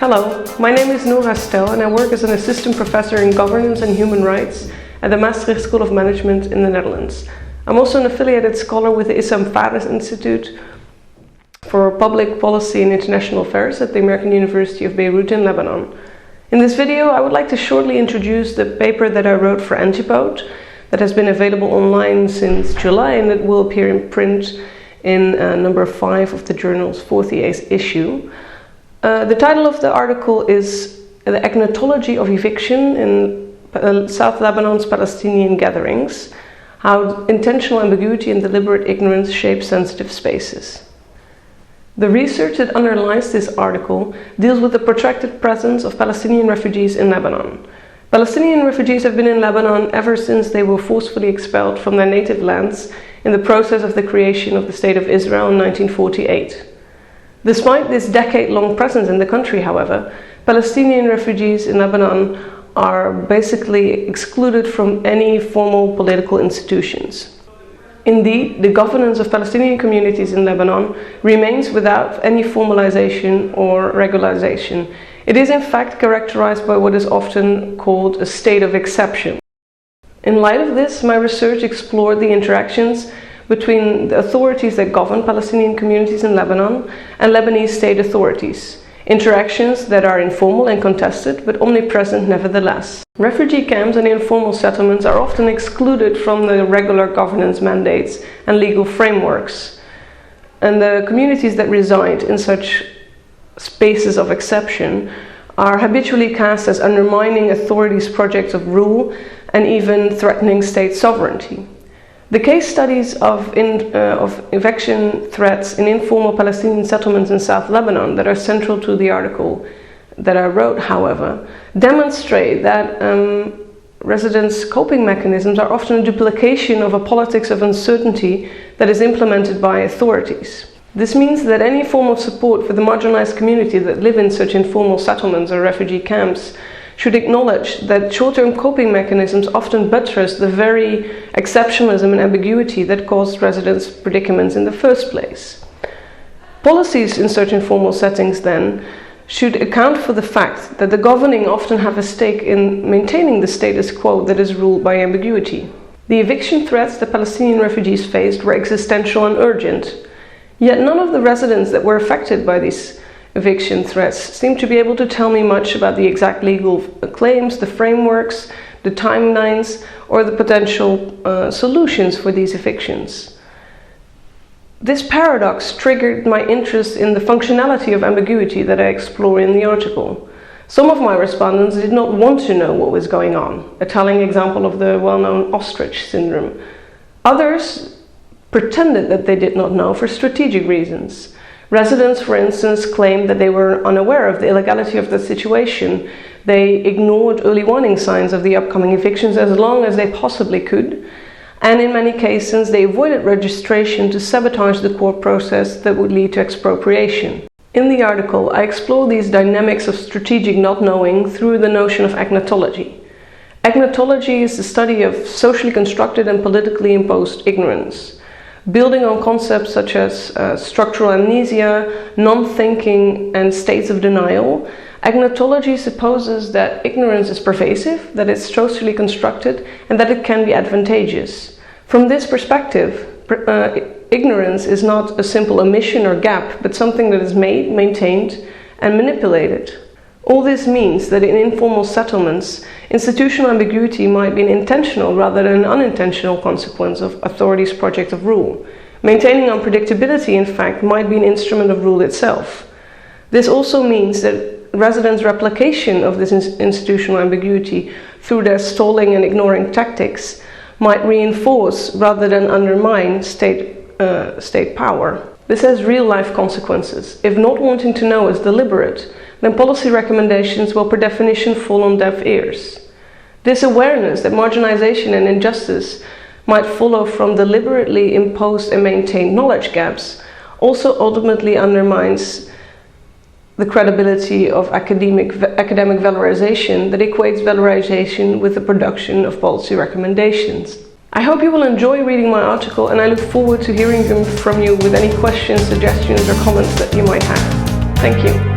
Hello, my name is Nora Stel and I work as an assistant professor in governance and human rights at the Maastricht School of Management in the Netherlands. I'm also an affiliated scholar with the Issam Fares Institute for Public Policy and International Affairs at the American University of Beirut in Lebanon. In this video, I would like to shortly introduce the paper that I wrote for Antipode that has been available online since July and that will appear in print in number 5 of the journal's 4th issue. The title of the article is The Agnotology of Eviction in South Lebanon's Palestinian Gatherings, How Intentional Ambiguity and Deliberate Ignorance Shape Sensitive Spaces. The research that underlies this article deals with the protracted presence of Palestinian refugees in Lebanon. Palestinian refugees have been in Lebanon ever since they were forcefully expelled from their native lands in the process of the creation of the State of Israel in 1948. Despite this decade-long presence in the country, however, Palestinian refugees in Lebanon are basically excluded from any formal political institutions. Indeed, the governance of Palestinian communities in Lebanon remains without any formalization or regularization. It is in fact characterized by what is often called a state of exception. In light of this, my research explored the interactions between the authorities that govern Palestinian communities in Lebanon and Lebanese state authorities, interactions that are informal and contested, but omnipresent nevertheless. Refugee camps and informal settlements are often excluded from the regular governance mandates and legal frameworks, and the communities that reside in such spaces of exception are habitually cast as undermining authorities' projects of rule and even threatening state sovereignty. The case studies of eviction threats in informal Palestinian settlements in South Lebanon that are central to the article that I wrote, however, demonstrate that residents' coping mechanisms are often a duplication of a politics of uncertainty that is implemented by authorities. This means that any form of support for the marginalized community that live in such informal settlements or refugee camps should acknowledge that short-term coping mechanisms often buttress the very exceptionalism and ambiguity that caused residents' predicaments in the first place. Policies in such informal settings, then, should account for the fact that the governing often have a stake in maintaining the status quo that is ruled by ambiguity. The eviction threats the Palestinian refugees faced were existential and urgent, yet none of the residents that were affected by these eviction threats seem to be able to tell me much about the exact legal claims, the frameworks, the timelines, or the potential solutions for these evictions. This paradox triggered my interest in the functionality of ambiguity that I explore in the article. Some of my respondents did not want to know what was going on, a telling example of the well-known ostrich syndrome. Others pretended that they did not know for strategic reasons. Residents, for instance, claimed that they were unaware of the illegality of the situation. They ignored early warning signs of the upcoming evictions as long as they possibly could, and in many cases they avoided registration to sabotage the court process that would lead to expropriation. In the article, I explore these dynamics of strategic not knowing through the notion of agnotology. Agnotology is the study of socially constructed and politically imposed ignorance. Building on concepts such as structural amnesia, non-thinking, and states of denial, agnotology supposes that ignorance is pervasive, that it's socially constructed, and that it can be advantageous. From this perspective, ignorance is not a simple omission or gap, but something that is made, maintained, and manipulated. All this means that in informal settlements, institutional ambiguity might be an intentional rather than an unintentional consequence of authorities' project of rule. Maintaining unpredictability, in fact, might be an instrument of rule itself. This also means that residents' replication of this institutional ambiguity through their stalling and ignoring tactics might reinforce rather than undermine state power. This has real-life consequences. If not wanting to know is deliberate, then policy recommendations will per definition fall on deaf ears. This awareness that marginalization and injustice might follow from deliberately imposed and maintained knowledge gaps also ultimately undermines the credibility of academic valorization that equates valorization with the production of policy recommendations. I hope you will enjoy reading my article, and I look forward to hearing from you with any questions, suggestions, or comments that you might have. Thank you.